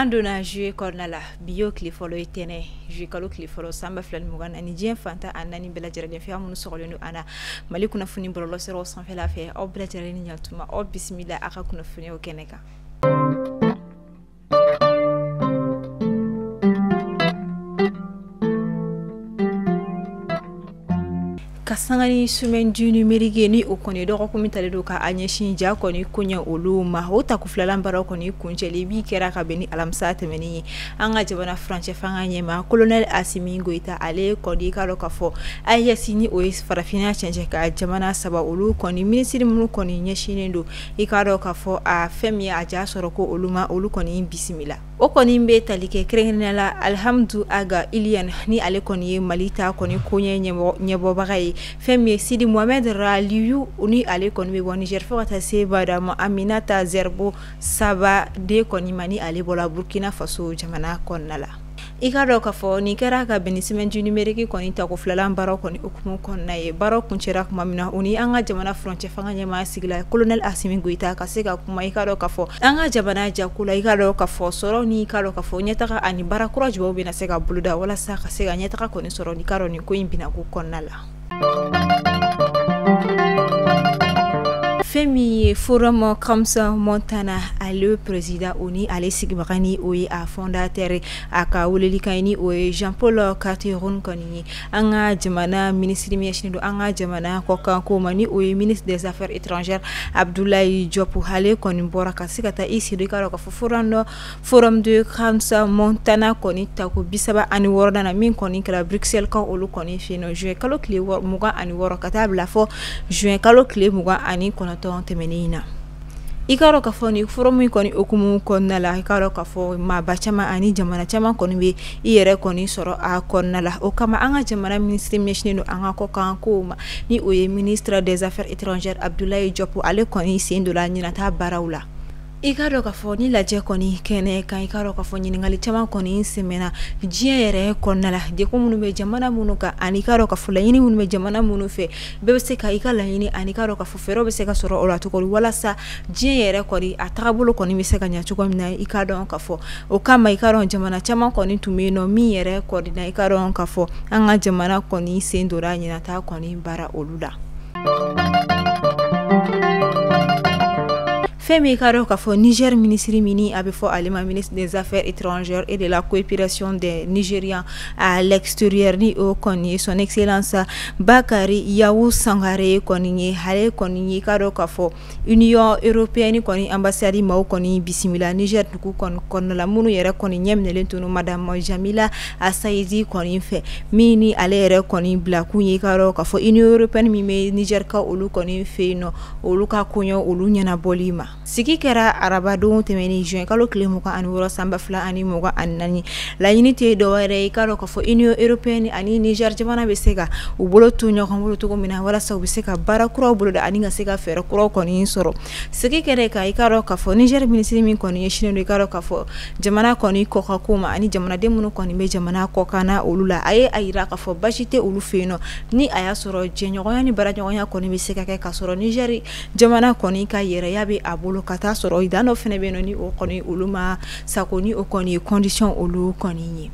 an donna juillet kɔnɔna la bi y'o tile fɔlɔ ye tɛnɛ juillet kalo tile fɔlɔ san 2020 ani diɲɛ fanta a naani bɛɛ lajɛlen fɛ minnu sɔgɔlen don an na Mali kunnafoni bɔlɔlɔsiraw sanfɛla fɛ aw bɛɛ lajɛlen ni ɲantuma aw bisimila a ka kunnafoniyaw kɛnɛ kan. Kasangani semaine du numérique ni o kɔni dɔgɔkun min talen don ka a ɲɛsin ja kɔni koɲɛ olu ma o ta ku filalan baaraw kɔni kuncɛli bi kɛra ka bɛn ni alamisa tɛmɛnen ye an ka jamana furancɛ fanga ɲɛma colonel Asimi Goita ale kɔni ka dɔ ka fɔ AES ni o ye farafinna cɛncɛn ka jamana saba olu kɔni ministre minnu kɔni ɲɛsinen don i ka dɔ ka fɔ a fɛn min a ja sɔrɔ ko olu ma olu kɔni bisimila o kɔni bɛ tali kɛ kɛrɛnkɛrɛnnenya la Alhamdu Aga Ilian ni ale kɔni ye Mali ta kɔni koɲɛ ɲɛbɔbaga ye fɛn min ye Sidi Mohamed Raliyu ni ale kɔni bɛ bɔ Niger fo ka taa se Badama Aminata Zerbo Saba de kɔni ma ni ale bɔra Burkina Faso jamana kɔnɔna la. I ka dɔn ka fɔ nin kɛra ka bɛn ni semaine du numérique kɔni ta ko filalan baaraw kɔni okumu kɔnɔna ye baaraw kuncɛra kuma min na o ni an ka jamana furancɛ fanga ɲɛmaa sigila colonel Asimi Goita ka se ka kuma i ka dɔn ka fɔ an ka jamana jako la i ka dɔn ka fɔ sɔrɔ ni i ka dɔn ka fɔ ɲɛtaga ani baara kura jumɛnw bɛna se ka boloda walasa ka se ka ɲɛtaga kɔni sɔrɔ ni ka dɔn nin ko in bɛna ko kɔnɔna la. Femi Forum Kamsa Montana ale président oni ale sigibaga ni o ye a fondateur a ka welelikan ni o ye Jean-Paul Carteron kɔni an ka jamana ministre ɲɛsinen don an ka jamana kɔkanko ma ni o ye ministre des affaires étrangères Abdoulaye Diop ale kɔni bɔra ka se ka taa i sigi ka ka fɔ Forum de Kamsa Montana kɔni ta ko 36 na min kɔni kɛra Bruxelles ka olu kɔni fɛ yen juin kalo tile 26 ka taa bila fɔ juin kalo tile 29 tɛmɛnen na i ka dɔn ka fɔ ni forum kɔni okumu kɔnɔna la i ka dɔn ka fɔ maaba caman ani jamana caman kɔni bɛ i yɛrɛ kɔni sɔrɔ a kɔnɔna la o kama an ka jamana ministre ɲɛsinen don an ka kɔkanko ma ni o ye ministre des affaires étrangères Abdoulaye Diop ale kɔni sen donna ɲinata baaraw la. I ka dɔn ka fɔ ni lajɛ kɔni kɛnɛ kan i ka dɔn ka fɔ ɲininkali caman kɔni sɛmɛna diɲɛ yɛrɛ kɔnɔna la degun minnu bɛ jamana minnu kan ani ka dɔn ka fɔ laɲini minnu bɛ jamana minnu fɛ bɛɛ bɛ se ka i ka laɲini ani ka dɔn ka fɔ fɛɛrɛw bɛ se ka sɔrɔ o la cogo walasa diɲɛ yɛrɛ kɔni a tagabolo kɔni bɛ se ka ɲɛ cogo min na i ka dɔn ka fɔ o kama i ka dɔn jamana caman kɔni tun bɛ yen nɔ min yɛrɛ kɔni na i ka dɔn ka fɔ an ka jamana kɔni sen donna ɲinata kɔni baara olu la. Femi ka dɔn ka fɔ Niger ministre mini a bɛ fɔ ale ma ministre des affaires étrangères et de la coopération des Nigériens à l'extérieur ni o kɔni son excellence Bakari Yawu Sangare kɔni ye ale kɔni ye ka dɔn ka fɔ Union européenne kɔni ambassade maaw kɔni bisimila Niger dugu kɔnɔna la minnu yɛrɛ kɔni ɲɛminɛlen tunu madame Jamila Asayidi kɔni fɛ min ni ale yɛrɛ kɔni bila kun ye ka dɔn ka fɔ Union européenne min bɛ Niger ka olu kɔni fɛ yen nɔ olu ka koɲɛ olu ɲɛnabɔli ma. Sigi kɛra arabadon tɛmɛnen juin kalo tile 26 san 2024 laɲini tɛ dɔwɛrɛ i ka dɔn ka fɔ Union européenne ani Niger jamana bɛ se ka u bolo to ɲɔgɔn bolo cogo min na walasa u bɛ se ka baara kuraw boloda ani ka se ka fɛɛrɛ kuraw kɔni sɔrɔ sigi kɛra ka i ka dɔn ka fɔ Niger ministre min kɔni ɲɛsinen don i ka dɔn ka fɔ jamana kɔni kɔkanko ma ani jamanaden minnu kɔni bɛ jamana kɔkanna olu la a ye a yira ka fɔ basi tɛ olu fɛ yen nɔ ni a y'a sɔrɔ jɛɲɔgɔnya ni baaraɲɔgɔnya kɔni bɛ se ka kɛ ka sɔrɔ Niger jamana kɔni ka yɛrɛya bɛ a bolo ka taa sɔrɔ idan dɔ fɛnɛ bɛ yen nɔ ni o kɔni olu ma sako ni o kɔni ye condition olu kɔni ye.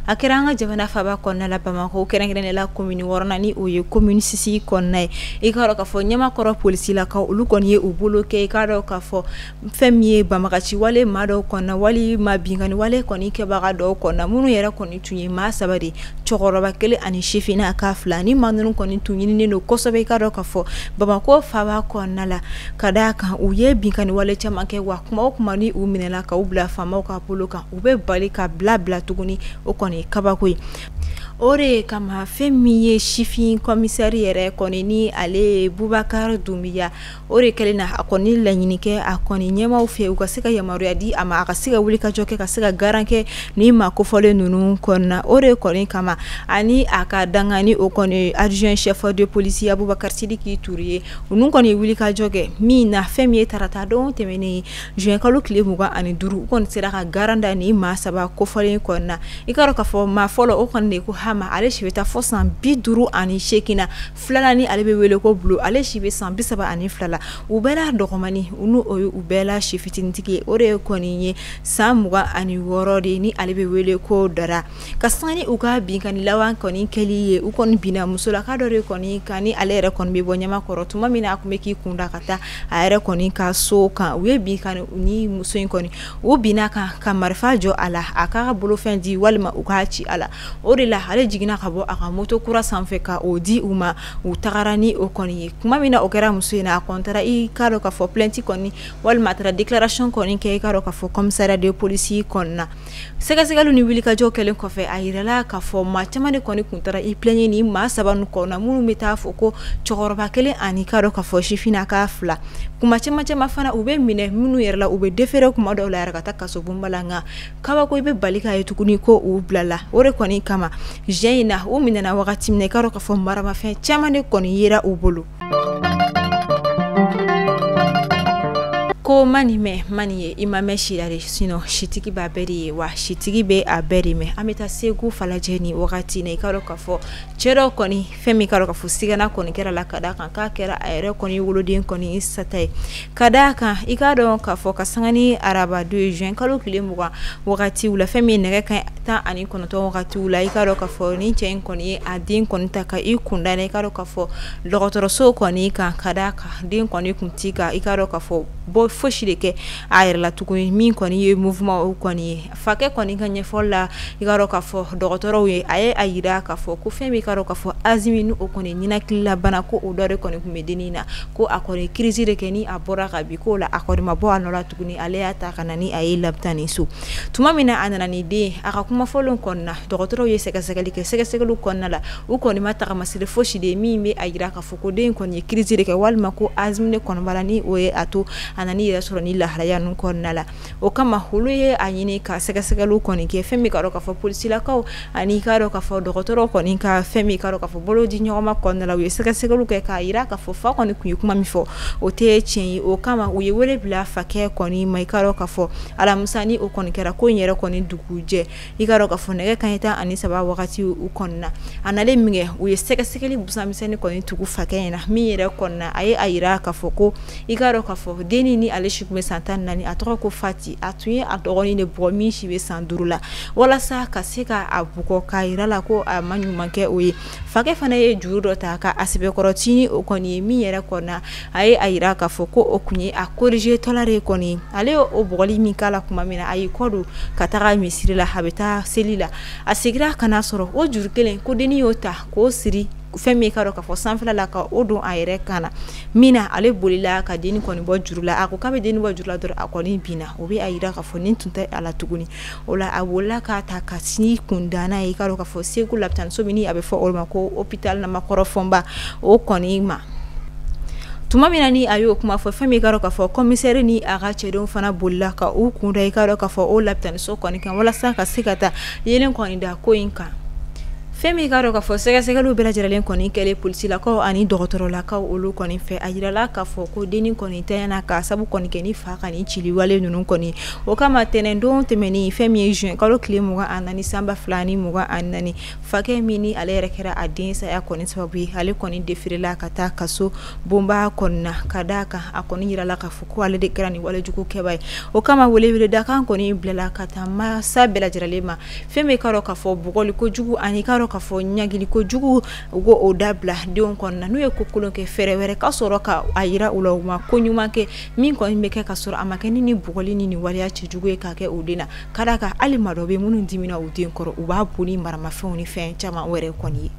A kɛra an ka jamana faaba kɔnɔna la Bamako kɛrɛnkɛrɛnnenya la commune 6 ni o ye commune 6 kɔnɔna ye i ka dɔn ka fɔ ɲɛmakɔrɔ polisilakaw olu kɔni ye u bolo kɛ i ka dɔn ka fɔ fɛn min ye banbagaci wale maa dɔw kɔnɔna wali ma binkani wale kɔni kɛbaga dɔw kɔnɔna minnu yɛrɛ kɔni tun ye maa saba de cɛkɔrɔba kelen ani sifina ka fila ni maa ninnu kɔni tun ɲininen don kosɛbɛ i ka dɔn ka fɔ Bamako faaba kɔnɔna la ka d'a kan u ye binkani wale caman kɛ wa kuma o kuma ni u minɛla ka u bila faamaw ka bolo kan u bɛ bali ka bila tuguni o kɔni kabako ye. O de kama fɛn min ye sifin commissaire yɛrɛ kɔni ni ale Bubakar Dumbiya o de kɛlen na a kɔni laɲini kɛ a kɔni ɲɛmaw fɛ u ka se ka yamaruya di a ma a ka se ka wuli ka jɔ kɛ ka se ka garan kɛ ni ma kofɔlen ninnu kɔnɔna o de kɔni kama ani a ka dangani o kɔni adjoint chef de police Abubakar Sidiki Toure ye unu kɔni wuli ka jɔ kɛ min na fɛn min ye tarata don tɛmɛnen juin kalo tile 25 u kɔni sera ka garan da ni ma saba kofɔlen kɔnɔna i ka dɔn ka fɔ ma fɔlɔ o kɔni de ko hama ale si bɛ taa fo san 58 na filala ni ale bɛ wele ko bulo ale si bɛ san 32 la u bɛɛ la dɔgɔmani u bɛɛ la si fitinitigi o de ye kɔni ye san 26 de ni ale bɛ wele ko dara ka sani u ka bin kan lawan kɔni kɛli ye u kɔni bina muso la ka dɔ de kɔni kan ni ale yɛrɛ kɔni bɛ bɔ ɲama kɔrɔ tuma min na a kun bɛ k'i kunda ka taa a yɛrɛ kɔni ka so kan u ye bin kan ni muso in kɔni u bina kan ka marifa jɔ a la a k'a ka bolofɛn di walima u k'a ci a la o de la ale jiginna ka bɔ a ka moto kura sanfɛ ka o di u ma u tagara ni o kɔni ye kuma min na o kɛra muso in na a kɔntara i k'a dɔn ka fɔ plainte kɔni walima a taara déclaration kɔni kɛ i k'a dɔn ka fɔ commissariat de police kɔni na sɛgɛsɛgɛliw ni wulikajɔ kɛlen kɔfɛ a yirala ka fɔ maa caman de kɔni kun taara i plaigner ni maa 3 nu kɔnɔ minnu bɛ taa fɔ ko cɛkɔrɔba kelen ani k'a dɔn ka fɔ sifinnaka 2 kuma caman fana u bɛ minɛ minnu yɛrɛ la u bɛ déférer kuma dɔw la yɛrɛ ka taa kaso bonba la nka kabako i bɛ bali k'a ye tuguni ko u bilala o de kɔni kama juin in na u minɛna wagati min na i k'a dɔn ka fɔ maramafɛn caman de kɔni yera u bolo ko mani ye i ma mɛn si la de sinon sitigi b'a bɛɛ de ye wa sitigi bɛ a bɛɛ de mɛn an bɛ taa Segu falajɛ ni wagati na i k'a dɔn ka fɔ cɛ dɔ kɔni fɛn min k'a dɔn ka fɔ sigana kɔni kɛra la ka d'a kan k'a kɛra a yɛrɛ kɔni woloden kɔni sata ye ka d'a kan i k'a dɔn ka fɔ ka sanga ni araba 2 juin kalo tile 20 wagatiw la fɛn min nɛgɛ kan 19 wagatiw la i k'a dɔn ka fɔ ni cɛ in kɔni ye a den kɔni ta ka i kunda na i k'a dɔn ka fɔ dɔgɔtɔrɔso kɔni kan ka d'a kan den kɔni kun ti ka i k'a dɔn ka fɔ bɔ fosi de kɛ a yɛrɛ la tuguni min kɔni ye mouvement o kɔni ye fakɛ kɔni ka ɲɛfɔli la i k'a dɔn ka fɔ dɔgɔtɔrɔw ye a ye a yira ka fɔ ko fɛn min k'a dɔn ka fɔ azimi ni o kɔni ninakilila bana ko o dɔ de kɔni kun bɛ dennin na ko a kɔni crise de kɛ ni a bɔra ka bi k'o la a kɔni ma bɔ a nɔ la tuguni ale y'a ta ka na ni a ye labita ni so tuma min na a nana ni den a ka kuma fɔlenw kɔni na dɔgɔtɔrɔw ye sɛgɛsɛgɛli kɛ sɛgɛsɛgɛliw kɔnɔna la u kɔni ma tagamasiri fosi de min bɛ a yira ka fɔ ko den kɔni ye crise de kɛ walima ko azimi de kɔni b'a la ni o ye a to a nana yɛrɛ sɔrɔ ni lahalaya ninnu kɔnɔna la o kama olu ye a ɲini ka sɛgɛsɛgɛliw kɔni kɛ fɛn min k'a dɔn ka fɔ polisilakaw ani k'a dɔn ka fɔ dɔgɔtɔrɔw kɔni ka fɛn min k'a dɔn ka fɔ bolo di ɲɔgɔnma kɔnɔna la u ye sɛgɛsɛgɛliw kɛ k'a yira ka fɔ fa kɔni kun ye kuma min fɔ o tɛ tiɲɛ ye o kama u ye wele bila fakɛ kɔni ma i k'a dɔn ka fɔ alamisa ni o kɔni kɛra ko in yɛrɛ kɔni dugujɛ i k'a dɔn ka fɔ nɛgɛ kanɲɛ 13 wagati u kɔni na a nalen min kɛ u ye sɛgɛsɛgɛli busamisɛnnin kɔni tugu fakɛ in na min yɛrɛ kɔni na a ye a yira ka fɔ ko i k'a dɔn ka fɔ dennin ni ale si kun bɛ san 14 a tɔgɔ ko Fati a tun ye a dɔgɔnin de bugɔ min si bɛ san 5 la walasa ka se ka a bugɔ k'a yira la ko a ma ɲuman kɛ o ye fakɛ fana ye juru dɔ ta ka a sɛbɛkɔrɔtini o kɔni ye min yɛrɛ kɔni na a ye a yira ka fɔ ko o kun ye a corriger tɔla de kɔni ale ye o bugɔli min k'a la kuma min na a y'i kɔ don ka taga misiri la a bɛ taa seli la a segira ka na sɔrɔ o juru kelen ko dennin y'o ta k'o siri fɛn min k'a dɔn ka fɔ sanfɛla la ka o don a yɛrɛ kan na min na ale bolila ka dennin kɔni bɔ juru la a ko k'a bɛ dennin bɔ juru la dɔrɔn a kɔni binna o bɛ a yira ka fɔ nin tun tɛ a la tuguni o la a bolila k'a ta ka sini kun da n'a ye k'a dɔn ka fɔ Segu lapitaniso min a bɛ fɔ o ma ko hôpital Namakɔrɔfɔnba o kɔni ma tuma min na ni a y'o kuma fɔ fɛn min k'a dɔn ka fɔ commissaire ni a ka cɛdenw fana bolila ka u kunda i k'a dɔn ka fɔ o lapitaniso kɔni kan walasa ka se ka taa yelen kɔni da ko in kan fɛn min k'a dɔn ka fɔ sɛgɛsɛgɛliw bɛɛ lajɛlen kɔni kɛlen polisilakaw ani dɔgɔtɔrɔlakaw olu kɔni fɛ a yirala k'a fɔ ko dennin kɔni tanyana ka sabu kɔni kɛ ni fa ka ni ciliwale ninnu kɔni o kama tɛnɛndon tɛmɛni fɛn min ye juin kalo tile 24 sanba 2024 fakɛ min ni ale yɛrɛ kɛra a den saya kɔni sababu ye ale kɔni defirila ka taa kaso bonba kɔni na ka d'a kan a kɔni yirala k'a fɔ ko ale de kɛra ni walejugu kɛba ye o kama weleweledakan kɔni bilala ka taa masa bɛɛ lajɛlen ma fɛn min k'a dɔn k'a fɔ bugɔli kojugu ani k'a dɔn ka fɔ ɲagili kojugu u ko o dabila denw kɔnɔna n'u ye ko kolon kɛ fɛrɛ wɛrɛ ka sɔrɔ ka a yira u la u ma ko ɲuman kɛ min kɔni bɛ kɛ ka sɔrɔ a ma kɛ ni bugɔli ni waleya cɛjugu ye k'a kɛ o den na ka d'a kan hali maa dɔ bɛ minnu dimina u den kɔrɔ u b'a bon ni maramafɛnw ni fɛn caman wɛrɛ kɔni ye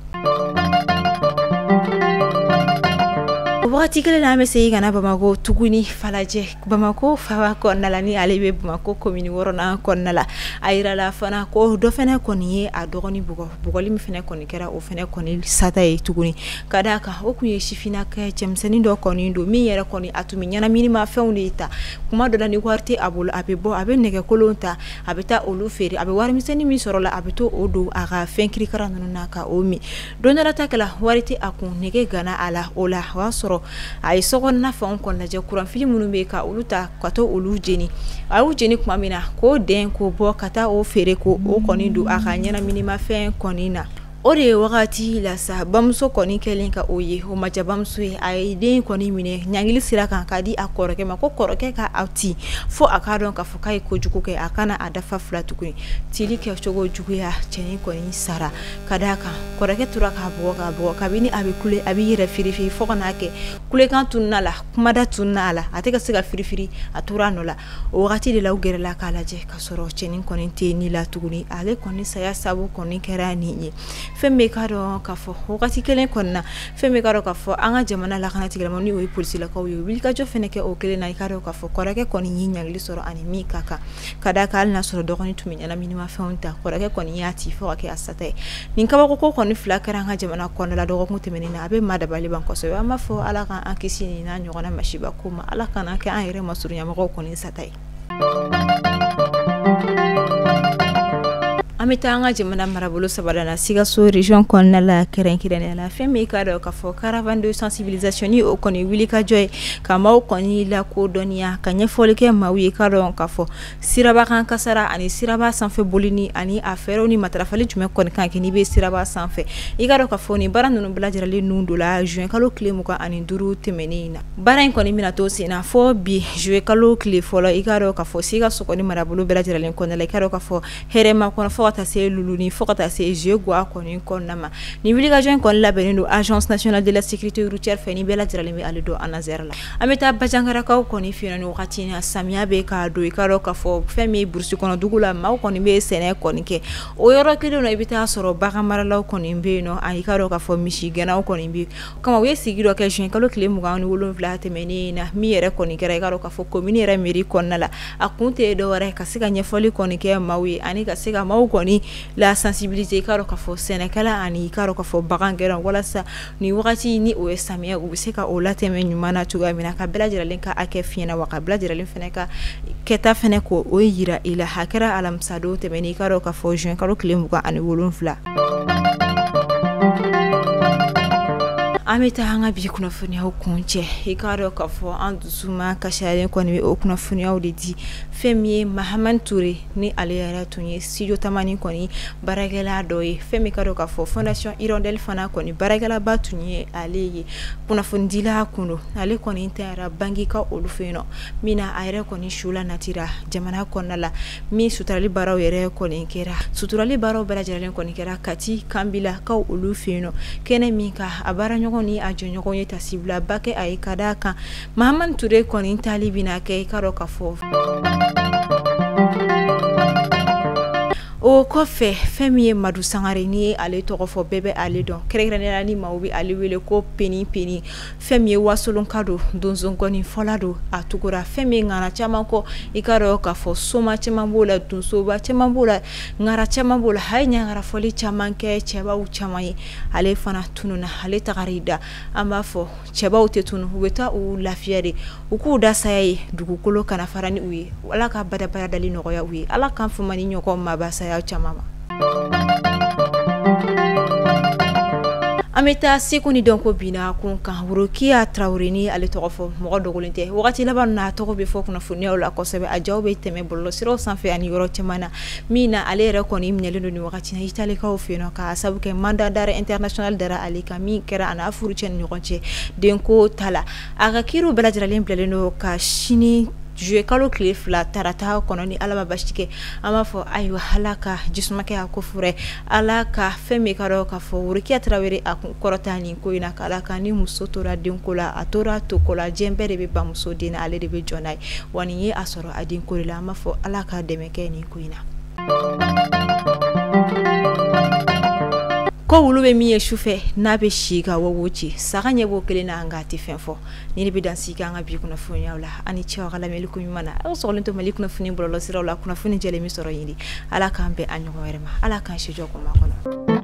wagati kelen na an bɛ segin ka na Bamako tuguni falajɛ Bamako faba kɔnɔna la ni ale bɛ Bamako commune 6nan kɔnɔna la a yirala fana ko dɔ fana kɔni ye a dɔgɔnin bugɔli min fana kɔni kɛra o fana kɔni sata ye tuguni ka d'a kan o kun ye sifinnaka cɛmisɛnnin dɔ kɔni don min yɛrɛ kɔni a tun bɛ ɲɛnaminimafɛnw de ta kuma dɔ la ni wari tɛ a bolo a bɛ bɔ a bɛ nɛgɛkolon ta a bɛ taa olu feere a bɛ warimisɛnnin min sɔrɔ la a bɛ to o don a ka fɛn kirikara ninnu na ka o min don dɔ la ta kɛla wari tɛ a kun nɛgɛ gana a la o la o y'a sɔrɔ a ye sokɔnɔna fɛnw kɔni lajɛ kuranfili minnu bɛ ka olu ta ka to olu jeni a y'u jeni tuma min na k'o den k'o bɔ ka taa o feere ko o kɔni don a ka ɲɛnaminimafɛn kɔni na o de wagati la sa bamuso kɔni kɛlen ka o ye o maja bamuso ye a ye den kɔni minɛ ɲangili sira kan ka di a kɔrɔkɛ ma ko kɔrɔkɛ ka awti fo a k'a dɔn k'a fɔ k'a ye kojugu kɛ a kana a dafa fila tuguni tili kɛ cogo juguya cɛnin kɔni sara ka d'a kan kɔrɔkɛ tora k'a bugɔ kabini a bɛ kule a bɛ yɛrɛ firifiri fo ka n'a kɛ kulekan tununa la kumada tununa a la a tɛ ka se ka firifiri a tora a nɔ la o wagati de la u gɛrɛla k'a lajɛ ka sɔrɔ cɛnin kɔni tɛ ni la tuguni ale kɔni saya sabu kɔni kɛra nin ye fɛn bɛ k'a dɔn k'a fɔ wagati kelen kɔni na fɛn bɛ k'a dɔn k'a fɔ an ka jamana lakana tigilamɔgɔw n'o ye polisilakaw ye wulikajɔ fɛnɛ kɛ o kelen na i k'a dɔn k'a fɔ kɔrɔkɛ kɔni y'i ɲagili sɔrɔ ani min ka kan ka d'a kan hali n'a sɔrɔ dɔgɔnin tun bɛ ɲɛnaminimafɛnw ta kɔrɔkɛ kɔni y'a ci fo ka kɛ a sata ye nin kabako kɔni fila kɛra an ka jamana kɔnɔna la dɔgɔkun tɛmɛnen na a bɛ maa dabali ban kosɛbɛ an b'a fɔ ala k'an an kisi nin n'a ɲɔgɔnna masiba ko ma ala kana kɛ an yɛrɛ ma surunyamɔgɔw kɔni sata ye an bɛ taa an ka jamana marabolo sabara na Sikaso région kɔnɔna la kɛrɛnkɛrɛnnenya la fɛn min k'a dɔn k'a fɔ caravane de sensibilisation ni o kɔni wulikajɔ ye ka maaw kɔni lakodɔnniya ka ɲɛfɔli kɛ maaw ye k'a dɔn k'a fɔ siraba kan kasara ani siraba sanfɛ bolini ani a fɛɛrɛw ni matarafali jumɛn kɔni kan kɛ n'i bɛ siraba sanfɛ i k'a dɔn k'a fɔ nin baara ninnu bɛɛ lajɛlen nun don la juin kalo tile 25 tɛmɛnen na baara in kɔni bɛna to sen na fɔ bi juin kalo tile fɔlɔ i k'a dɔn k'a fɔ Sikaso kɔni marabolo bɛɛ lajɛlen kɔnɔna la i k'a dɔn k'a fɔ hɛrɛma kɔnɔ fɔ ka taa se luluni fo ka taa se Jeguwa kɔni kɔnɔna ma ni wulikajɔ in kɔni labɛnnen don agence nationale de la sécurité routière fɛ ni bɛɛ lajɛlen bɛ ale dɔn a nazɛri la an bɛ taa Bajankarakaw kɔni fɛ yen ni wagati na samiya bɛ k'a don i k'a dɔn k'a fɔ fɛn min ye burusi kɔnɔ dugu la maaw kɔni bɛ sɛnɛ kɔni kɛ o yɔrɔ kelen na i bɛ taa sɔrɔ bagan maralaw kɔni bɛ yen nɔ ani i k'a dɔn k'a fɔ misigɛnnaw kɔni bɛ yen kama u ye sigi dɔ kɛ juin kalo tile 27 tɛmɛnen na min yɛrɛ kɔni kɛra i k'a dɔn k'a fɔ commune yɛrɛ mairie kɔnɔna la a kun tɛ dɔwɛrɛ ka se ka ɲɛfɔli kɔni kɛ maaw ye ani ka se ka maaw kɔni la sensibiliser i k'a dɔn k'a fɔ sɛnɛkɛla ani i k'a dɔn k'a fɔ bagan gɛrɛn walasa ni wagati ni o ye samiya u bɛ se ka o latɛmɛ ɲuman na cogoya min na ka bɛɛ lajɛlen ka hakɛ fiɲɛna wa ka bɛɛ lajɛlen fɛnɛ ka kɛta fɛnɛ ko o yira i la a kɛra alamisa don tɛmɛnen i k'a dɔn k'a fɔ juin kalo tile 27 an bɛ taa an ka bi kunnafoniyaw kun cɛ i k'a dɔn k'a fɔ an dusuma kasiyalen kɔni bɛ o kunnafoniyaw de di fɛn min ye Mahamani Ture ni ale yɛrɛ tun ye studio tamani kɔni baarakɛla dɔ ye fɛn min ka dɔn k'a fɔ fondation Hirondelle fana kɔni baarakɛlaba tun ye ale ye kunnafonidila kun don ale kɔni tɛra bangi ka olu fɛ yen nɔ min na a yɛrɛ kɔni sula natira jamana kɔnɔna la min suturali baaraw yɛrɛ kɔni kɛra suturali baaraw bɛɛ lajɛlen kɔni kɛra Kati Kanbila ka olu fɛ yen nɔ kɛnɛ min ka a baara ɲɔgɔn ni a jɔɲɔgɔn ye tasibila ba kɛ a ye ka d'a kan Mahamani Ture kɔni tali bɛna kɛ i k'a dɔn k'a fɔ o kɔfɛ fɛn min ye Madu Sangare ni ye ale tɔgɔ fɔ bɛɛ bɛ ale dɔn kɛrɛnkɛrɛnnenya ni maaw bɛ ale wele ko peni peni fɛn min ye wasolonka don donso kɔni fɔla don a tugura fɛn min ŋana caman kɔ i k'a dɔn k'a fɔ soma caman b'o la donsoba caman b'o la ŋara caman b'o la a ye ɲagarafɔli caman kɛ cɛbaw caman ye ale fana tununa ale tagara i da an b'a fɔ cɛbaw tɛ tunu u bɛ taa u lafiya de u k'u da saya ye dugukolo kana fara ni u ye ala ka badabada dali nɔgɔya u ye ala k'an fama ni ɲɔgɔn maba saya caman ma an bɛ taa seko ni dɔnko binna kun kan Worokiya Tarawele ni ale tɔgɔ fɔ mɔgɔ dogolen tɛ wagati laban na tɔgɔ bɛ fɔ kunnafoniyaw la kosɛbɛ a jaw bɛ tɛmɛ bɔlɔlɔsiraw sanfɛ ani yɔrɔ caman na min na ale yɛrɛ kɔni minɛlen don nin wagati na Italikaw fɛ yen nɔ ka sabu kɛ mandat d'arrêt international dara ale kan min kɛra a n'a furucɛ ni ɲɔgɔn cɛ denko ta la a ka kiiriw bɛɛ lajɛlen bilalen don ka sini juillet kalo tile 2 tarata kɔnɔ ni ala ma basi kɛ an b'a fɔ ayiwa ala ka jisumakɛ a ko fure ala ka fɛn min ka dɔn k'a fɔ Worokiya Tarawele a kun kɔrɔta nin ko in na k'ala ka ni muso tora denko la a tora to ko la diɲɛ bɛɛ de bɛ ban muso den na ale de bɛ jɔn n'a ye wa nin ye a sɔrɔ a denko de la an b'a fɔ ala ka dɛmɛ kɛ nin ko in na ko wulu bɛ min ye sufɛ n'a bɛ si ka wawo ci saga ɲɛ b'o kelen na nka a tɛ fɛn fɔ ni ne bɛ dan sigi an ka bi kunnafoniyaw la ani cɛw ka lamɛnli ko ɲuman na aw sɔgɔlen to Mali kunnafoni bɔlɔlɔsiraw la kunnafoni jɛlen min sɔrɔ yen de ala k'an bɛn a ɲɔgɔn wɛrɛ ma ala k'an si jɔ kɔnɔ